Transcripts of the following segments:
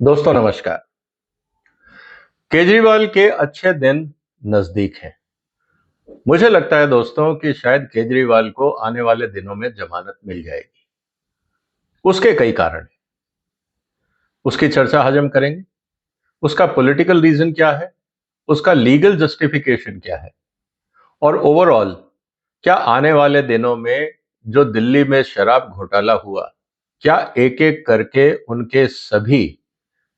दोस्तों नमस्कार। केजरीवाल के अच्छे दिन नजदीक हैं। मुझे लगता है दोस्तों कि शायद केजरीवाल को आने वाले दिनों में जमानत मिल जाएगी। उसके कई कारण हैं। उसकी चर्चा आज हम करेंगे। उसका पॉलिटिकल रीजन क्या है, उसका लीगल जस्टिफिकेशन क्या है, और ओवरऑल क्या आने वाले दिनों में जो दिल्ली में शराब घोटाला हुआ, क्या एक एक करके उनके सभी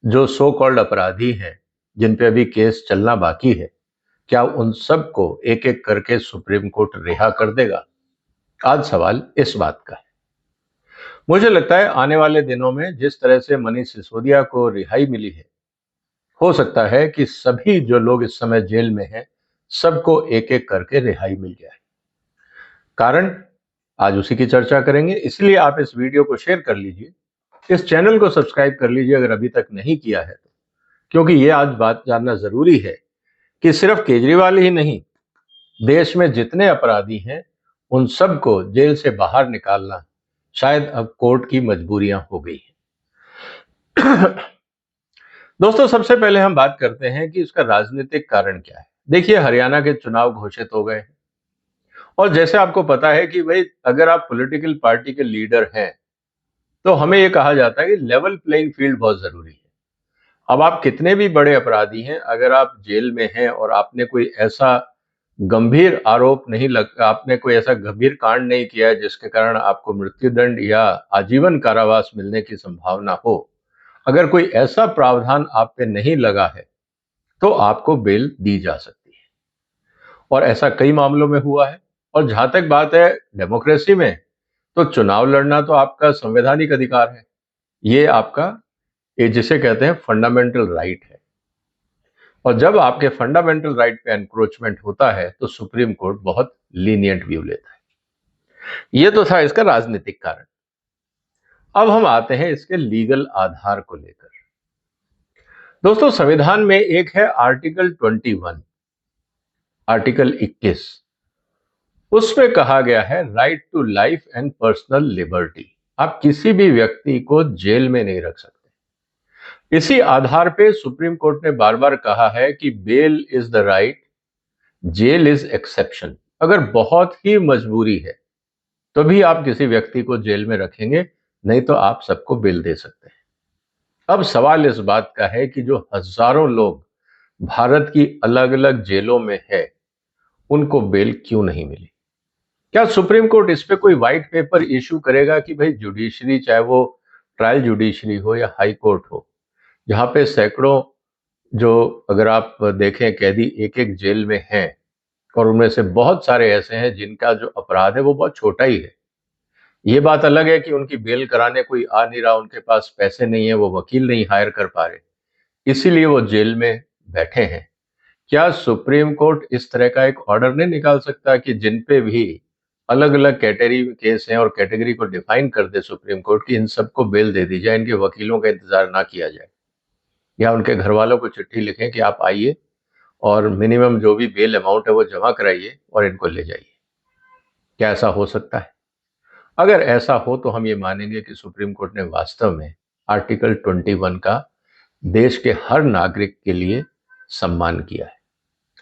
जो सो कॉल्ड अपराधी हैं, जिन पे अभी केस चलना बाकी है, क्या उन सबको एक एक करके सुप्रीम कोर्ट रिहा कर देगा? आज सवाल इस बात का है। मुझे लगता है आने वाले दिनों में जिस तरह से मनीष सिसोदिया को रिहाई मिली है, हो सकता है कि सभी जो लोग इस समय जेल में हैं, सबको एक एक करके रिहाई मिल जाए। कारण आज उसी की चर्चा करेंगे, इसलिए आप इस वीडियो को शेयर कर लीजिए, इस चैनल को सब्सक्राइब कर लीजिए अगर अभी तक नहीं किया है तो, क्योंकि ये आज बात जानना जरूरी है कि सिर्फ केजरीवाल ही नहीं, देश में जितने अपराधी हैं उन सबको जेल से बाहर निकालना शायद अब कोर्ट की मजबूरियां हो गई हैं। दोस्तों सबसे पहले हम बात करते हैं कि इसका राजनीतिक कारण क्या है। देखिए, हरियाणा के चुनाव घोषित हो गए हैं और जैसे आपको पता है कि भाई अगर आप पॉलिटिकल पार्टी के लीडर हैं तो हमें यह कहा जाता है कि लेवल प्लेइंग फील्ड बहुत जरूरी है। अब आप कितने भी बड़े अपराधी हैं, अगर आप जेल में हैं और आपने कोई ऐसा गंभीर आरोप नहीं लग आपने कोई ऐसा गंभीर कांड नहीं किया है जिसके कारण आपको मृत्युदंड या आजीवन कारावास मिलने की संभावना हो, अगर कोई ऐसा प्रावधान आप पे नहीं लगा है तो आपको बेल दी जा सकती है। और ऐसा कई मामलों में हुआ है। और जहां तक बात है डेमोक्रेसी में, तो चुनाव लड़ना तो आपका संवैधानिक अधिकार है। ये आपका, ये जिसे कहते हैं फंडामेंटल राइट है। और जब आपके फंडामेंटल राइट पे एनक्रोचमेंट होता है तो सुप्रीम कोर्ट बहुत लीनियंट व्यू लेता है। ये तो था इसका राजनीतिक कारण। अब हम आते हैं इसके लीगल आधार को लेकर। दोस्तों संविधान में एक है आर्टिकल 21, आर्टिकल 21। उसमें कहा गया है right to life and personal liberty. आप किसी भी व्यक्ति को जेल में नहीं रख सकते। इसी आधार पे सुप्रीम कोर्ट ने बार बार कहा है कि bail is the right, jail is exception. अगर बहुत ही मजबूरी है तो भी आप किसी व्यक्ति को जेल में रखेंगे, नहीं तो आप सबको बेल दे सकते हैं। अब सवाल इस बात का है कि जो हजारों लोग भारत की अलग अलग जेलों में है, उनको बेल क्यों नहीं मिली? क्या सुप्रीम कोर्ट इस पे कोई व्हाइट पेपर इशू करेगा कि भाई जुडिशरी, चाहे वो ट्रायल जुडिशरी हो या हाई कोर्ट हो, जहां पे सैकड़ों, जो अगर आप देखें कैदी एक एक जेल में हैं और उनमें से बहुत सारे ऐसे हैं जिनका जो अपराध है वो बहुत छोटा ही है। ये बात अलग है कि उनकी बेल कराने कोई आ नहीं रहा, उनके पास पैसे नहीं है, वो वकील नहीं हायर कर पा रहे, इसीलिए वो जेल में बैठे हैं। क्या सुप्रीम कोर्ट इस तरह का एक ऑर्डर नहीं निकाल सकता कि जिन पे भी अलग अलग कैटेगरी केस हैं और कैटेगरी को डिफाइन कर दे सुप्रीम कोर्ट की, इन सबको बेल दे दी जाए, इनके वकीलों का इंतजार ना किया जाए, या उनके घर वालों को चिट्ठी लिखें कि आप आइए और मिनिमम जो भी बेल अमाउंट है वो जमा कराइए और इनको ले जाइए? क्या ऐसा हो सकता है? अगर ऐसा हो तो हम ये मानेंगे कि सुप्रीम कोर्ट ने वास्तव में आर्टिकल 21 का देश के हर नागरिक के लिए सम्मान किया है।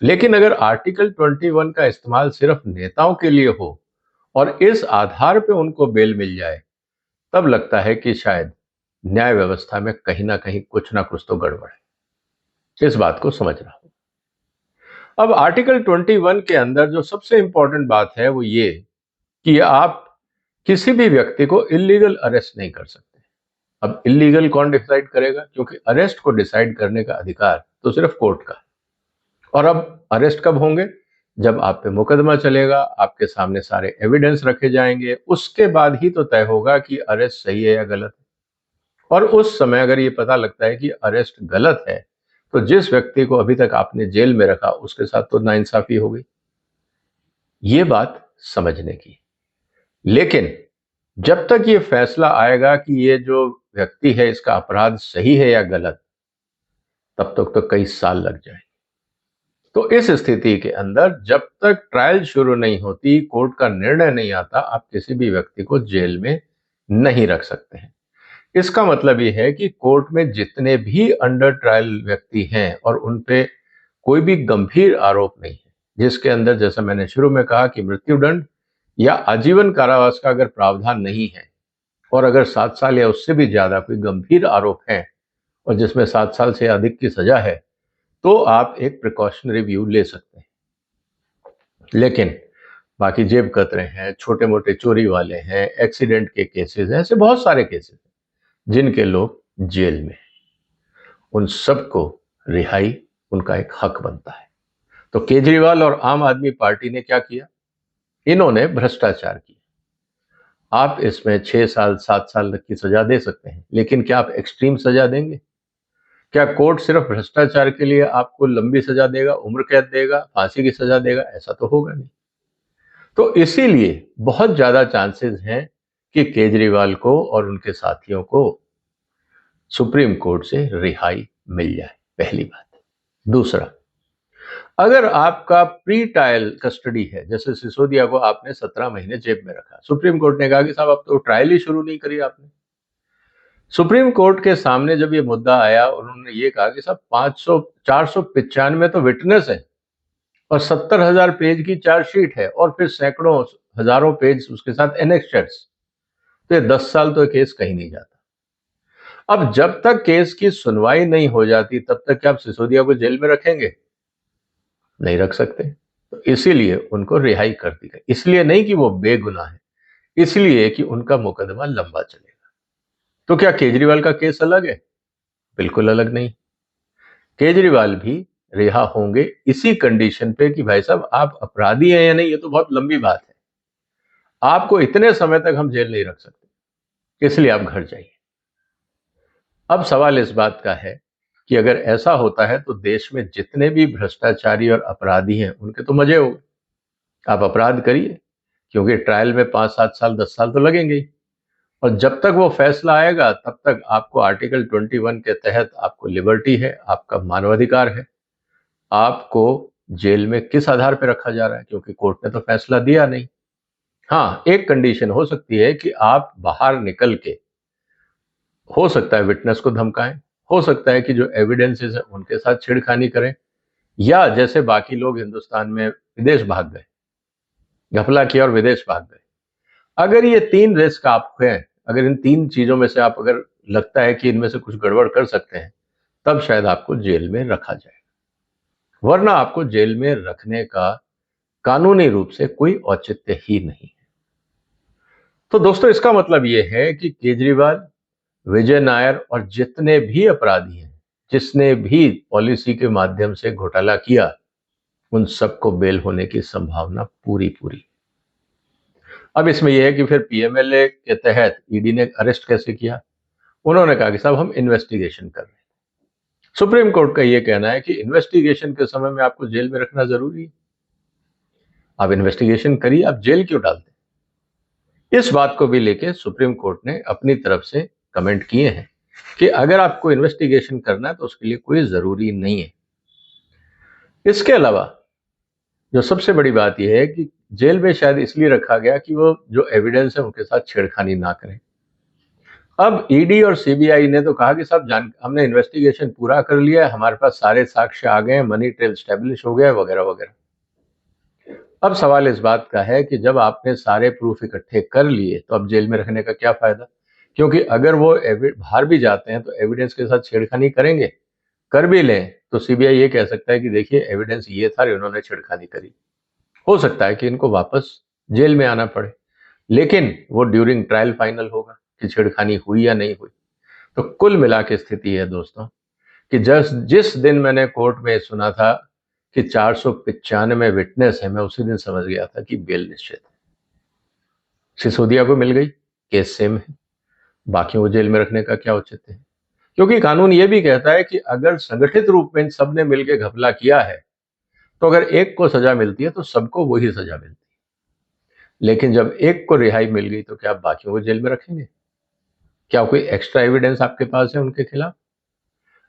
लेकिन अगर आर्टिकल 21 का इस्तेमाल सिर्फ नेताओं के लिए हो और इस आधार पे उनको बेल मिल जाए, तब लगता है कि शायद न्याय व्यवस्था में कहीं ना कहीं कुछ ना कुछ तो गड़बड़ है। इस बात को समझना हो। अब आर्टिकल 21 के अंदर जो सबसे इंपॉर्टेंट बात है वो ये कि आप किसी भी व्यक्ति को इलीगल अरेस्ट नहीं कर सकते। अब इलीगल कौन डिसाइड करेगा? क्योंकि अरेस्ट को डिसाइड करने का अधिकार तो सिर्फ कोर्ट का है। और अब अरेस्ट कब होंगे? जब आप पे मुकदमा चलेगा, आपके सामने सारे एविडेंस रखे जाएंगे, उसके बाद ही तो तय होगा कि अरेस्ट सही है या गलत है। और उस समय अगर ये पता लगता है कि अरेस्ट गलत है, तो जिस व्यक्ति को अभी तक आपने जेल में रखा उसके साथ तो नाइंसाफी हो गई। ये बात समझने की। लेकिन जब तक ये फैसला आएगा कि ये जो व्यक्ति है इसका अपराध सही है या गलत, तब तक तो कई साल लग जाए। तो इस स्थिति के अंदर जब तक ट्रायल शुरू नहीं होती, कोर्ट का निर्णय नहीं आता, आप किसी भी व्यक्ति को जेल में नहीं रख सकते हैं। इसका मतलब ये है कि कोर्ट में जितने भी अंडर ट्रायल व्यक्ति हैं और उन पे कोई भी गंभीर आरोप नहीं है, जिसके अंदर जैसा मैंने शुरू में कहा कि मृत्युदंड या आजीवन कारावास का अगर प्रावधान नहीं है और अगर 7 साल या उससे भी ज्यादा कोई गंभीर आरोप है और जिसमें 7 साल से अधिक की सजा है, तो आप एक प्रिकॉशनरी व्यू ले सकते हैं। लेकिन बाकी जेब कतरे हैं, छोटे मोटे चोरी वाले हैं, एक्सीडेंट के केसेस हैं, ऐसे बहुत सारे केसेस हैं जिनके लोग जेल में, उन सबको रिहाई उनका एक हक बनता है। तो केजरीवाल और आम आदमी पार्टी ने क्या किया? इन्होंने भ्रष्टाचार किया। आप इसमें 6 साल 7 साल तक की सजा दे सकते हैं, लेकिन क्या आप एक्सट्रीम सजा देंगे? क्या कोर्ट सिर्फ भ्रष्टाचार के लिए आपको लंबी सजा देगा, उम्र कैद देगा, फांसी की सजा देगा? ऐसा तो होगा नहीं। तो इसीलिए बहुत ज्यादा चांसेस हैं कि केजरीवाल को और उनके साथियों को सुप्रीम कोर्ट से रिहाई मिल जाए, पहली बात। दूसरा, अगर आपका प्री ट्रायल कस्टडी है, जैसे सिसोदिया को आपने 17 महीने जेब में रखा, सुप्रीम कोर्ट ने कहा कि साहब अब तो ट्रायल ही शुरू नहीं करी आपने। सुप्रीम कोर्ट के सामने जब ये मुद्दा आया, उन्होंने ये कहा कि साहब 495 तो विटनेस है और 70,000 पेज की चार्जशीट है और फिर सैकड़ों हजारों पेज उसके साथ एनेक्स्चर्स, तो ये 10 साल तो केस कहीं नहीं जाता। अब जब तक केस की सुनवाई नहीं हो जाती तब तक क्या आप सिसोदिया को जेल में रखेंगे? नहीं रख सकते। तो इसीलिए उनको रिहाई कर दी गई, इसलिए नहीं कि वो बेगुनाह है, इसलिए कि उनका मुकदमा लंबा चलेगा। तो क्या केजरीवाल का केस अलग है? बिल्कुल अलग नहीं। केजरीवाल भी रिहा होंगे इसी कंडीशन पे कि भाई साहब आप अपराधी हैं या नहीं, ये तो बहुत लंबी बात है, आपको इतने समय तक हम जेल नहीं रख सकते, इसलिए आप घर जाइए। अब सवाल इस बात का है कि अगर ऐसा होता है तो देश में जितने भी भ्रष्टाचारी और अपराधी हैं उनके तो मजे हो गए। आप अपराध करिए, क्योंकि ट्रायल में 5 7 साल 10 साल तो लगेंगे ही, और जब तक वो फैसला आएगा तब तक आपको आर्टिकल 21 के तहत आपको लिबर्टी है, आपका मानवाधिकार है। आपको जेल में किस आधार पर रखा जा रहा है? क्योंकि कोर्ट ने तो फैसला दिया नहीं। हाँ, एक कंडीशन हो सकती है कि आप बाहर निकल के, हो सकता है विटनेस को धमकाएं, हो सकता है कि जो एविडेंसेस है उनके साथ छेड़खानी करें, या जैसे बाकी लोग हिंदुस्तान में विदेश भाग गए, घपला किया और विदेश भाग गए। अगर ये 3 रिस्क आप हैं, अगर इन 3 चीजों में से आप, अगर लगता है कि इनमें से कुछ गड़बड़ कर सकते हैं, तब शायद आपको जेल में रखा जाए, वरना आपको जेल में रखने का कानूनी रूप से कोई औचित्य ही नहीं है। तो दोस्तों, इसका मतलब यह है कि केजरीवाल, विजय नायर और जितने भी अपराधी हैं, जिसने भी पॉलिसी के माध्यम से घोटाला किया, उन सबको बेल होने की संभावना पूरी पूरी। अब इसमें यह है कि फिर पीएमएलए के तहत ईडी ने अरेस्ट कैसे किया? उन्होंने कहा कि साहब हम इन्वेस्टिगेशन कर रहे हैं। सुप्रीम कोर्ट का यह कहना है कि इन्वेस्टिगेशन के समय में आपको जेल में रखना जरूरी है? आप इन्वेस्टिगेशन करिए, आप जेल क्यों डालते? इस बात को भी लेके सुप्रीम कोर्ट ने अपनी तरफ से कमेंट किए हैं कि अगर आपको इन्वेस्टिगेशन करना है तो उसके लिए कोई जरूरी नहीं है। इसके अलावा जो सबसे बड़ी बात यह है कि जेल में शायद इसलिए रखा गया कि वो जो एविडेंस है उनके साथ छेड़खानी ना करें। अब ईडी और सीबीआई ने तो कहा कि साहब हमने इन्वेस्टिगेशन पूरा कर लिया है, हमारे पास सारे साक्ष्य आ गए हैं, मनी ट्रेल स्टैब्लिश हो गया, वगैरह वगैरह। अब सवाल इस बात का है कि जब आपने सारे प्रूफ इकट्ठे कर लिए तो अब जेल में रखने का क्या फायदा? क्योंकि अगर वो बाहर भी जाते हैं तो एविडेंस के साथ छेड़खानी करेंगे, कर भी लें तो सीबीआई ये कह सकता है कि देखिए एविडेंस ये था, इन्होंने छेड़खानी करी। हो सकता है कि इनको वापस जेल में आना पड़े, लेकिन वो ड्यूरिंग ट्रायल फाइनल होगा कि छेड़खानी हुई या नहीं हुई। तो कुल मिला के स्थिति है दोस्तों कि जिस दिन मैंने कोर्ट में सुना था कि 495 विटनेस है, मैं उसी दिन समझ गया था कि बेल निश्चित है। सिसोदिया को मिल गई, केस सेम है, बाकियों को जेल में रखने का क्या औचित्य है? क्योंकि कानून ये भी कहता है कि अगर संगठित रूप में इन सबने मिलकर घपला किया है तो अगर एक को सजा मिलती है तो सबको वही सजा मिलती है। लेकिन जब एक को रिहाई मिल गई तो क्या आप बाकियों को जेल में रखेंगे? क्या कोई एक्स्ट्रा एविडेंस आपके पास है उनके खिलाफ?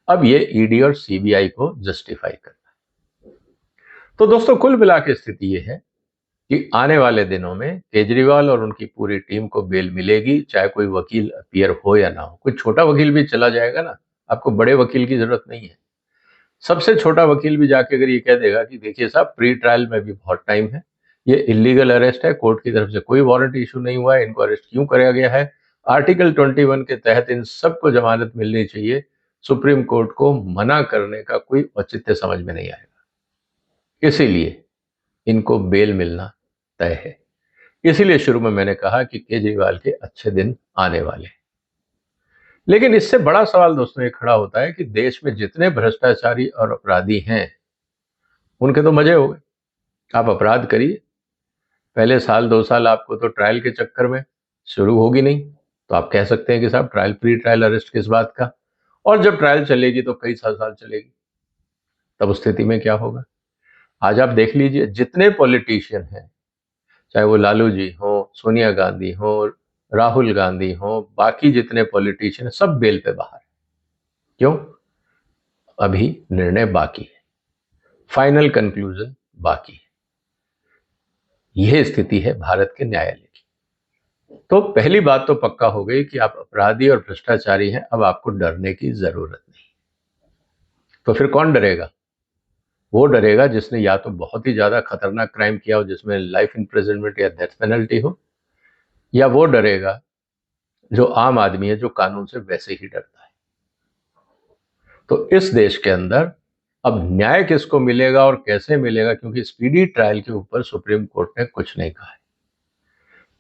अब ये ईडी और सीबीआई को जस्टिफाई करना है। तो दोस्तों, कुल मिला के स्थिति ये है कि आने वाले दिनों में केजरीवाल और उनकी पूरी टीम को बेल मिलेगी, चाहे कोई वकील अपीयर हो या ना हो। कोई छोटा वकील भी चला जाएगा ना, आपको बड़े वकील की जरूरत नहीं है। सबसे छोटा वकील भी जाके अगर ये कह देगा कि देखिए साहब, प्री ट्रायल में भी बहुत टाइम है, ये इलीगल अरेस्ट है, कोर्ट की तरफ से कोई वारंट इशू नहीं हुआ है, इनको अरेस्ट क्यों कराया गया है, आर्टिकल 21 के तहत इन सबको जमानत मिलनी चाहिए, सुप्रीम कोर्ट को मना करने का कोई औचित्य समझ में नहीं आएगा। इसीलिए इनको बेल मिलना तय है। इसीलिए शुरू में मैंने कहा कि केजरीवाल के अच्छे दिन आने वाले हैं। लेकिन इससे बड़ा सवाल दोस्तों ये खड़ा होता है कि देश में जितने भ्रष्टाचारी और अपराधी हैं, उनके तो मजे हो गए। आप अपराध करिए, पहले साल 2 साल आपको तो ट्रायल के चक्कर में शुरू होगी नहीं, तो आप कह सकते हैं कि साहब ट्रायल, प्री ट्रायल अरेस्ट किस बात का, और जब ट्रायल चलेगी तो कई साल साल चलेगी। तब उस स्थिति में क्या होगा? आज आप देख लीजिए, जितने पॉलिटिशियन हैं, चाहे वो लालू जी हो, सोनिया गांधी हो, राहुल गांधी हो, बाकी जितने पॉलिटिशियन, सब बेल पे बाहर। क्यों? अभी निर्णय बाकी है, फाइनल कंक्लूजन बाकी है। यह स्थिति है भारत के न्यायालय की। तो पहली बात तो पक्का हो गई कि आप अपराधी और भ्रष्टाचारी हैं, अब आपको डरने की जरूरत नहीं। तो फिर कौन डरेगा? वो डरेगा जिसने या तो बहुत ही ज्यादा खतरनाक क्राइम किया हो, जिसमें लाइफ इम्प्रिजनमेंट या डेथ पेनल्टी हो, या वो डरेगा जो आम आदमी है, जो कानून से वैसे ही डरता है। तो इस देश के अंदर अब न्याय किसको मिलेगा और कैसे मिलेगा, क्योंकि स्पीडी ट्रायल के ऊपर सुप्रीम कोर्ट ने कुछ नहीं कहा है।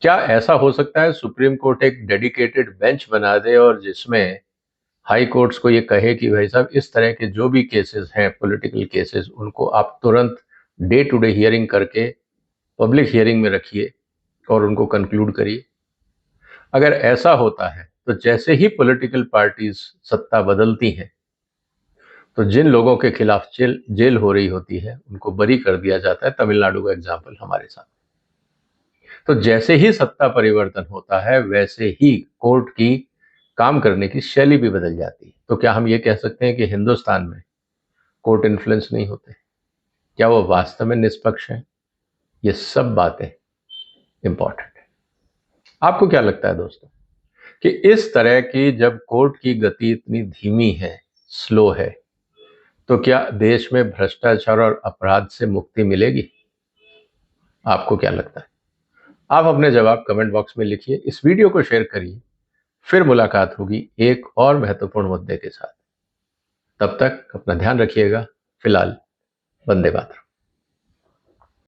क्या ऐसा हो सकता है सुप्रीम कोर्ट एक डेडिकेटेड बेंच बना दे और जिसमें हाई कोर्ट्स को ये कहे कि भाई साहब, इस तरह के जो भी केसेस हैं, पॉलिटिकल केसेस, उनको आप तुरंत डे टू डे हियरिंग करके पब्लिक हियरिंग में रखिए और उनको कंक्लूड करिए? अगर ऐसा होता है तो जैसे ही पॉलिटिकल पार्टीज सत्ता बदलती हैं, तो जिन लोगों के खिलाफ जेल हो रही होती है उनको बरी कर दिया जाता है। तमिलनाडु का एग्जाम्पल हमारे साथ। तो जैसे ही सत्ता परिवर्तन होता है, वैसे ही कोर्ट की काम करने की शैली भी बदल जाती है। तो क्या हम ये कह सकते हैं कि हिंदुस्तान में कोर्ट इन्फ्लुएंस नहीं होते? क्या वो वास्तव में निष्पक्ष है? ये सब बातें इंपॉर्टेंट है। आपको क्या लगता है दोस्तों कि इस तरह की जब कोर्ट की गति इतनी धीमी है, स्लो है, तो क्या देश में भ्रष्टाचार और अपराध से मुक्ति मिलेगी? आपको क्या लगता है? आप अपने जवाब कमेंट बॉक्स में लिखिए, इस वीडियो को शेयर करिए। फिर मुलाकात होगी एक और महत्वपूर्ण मुद्दे के साथ। तब तक अपना ध्यान रखिएगा। फिलहाल वंदे मातरम।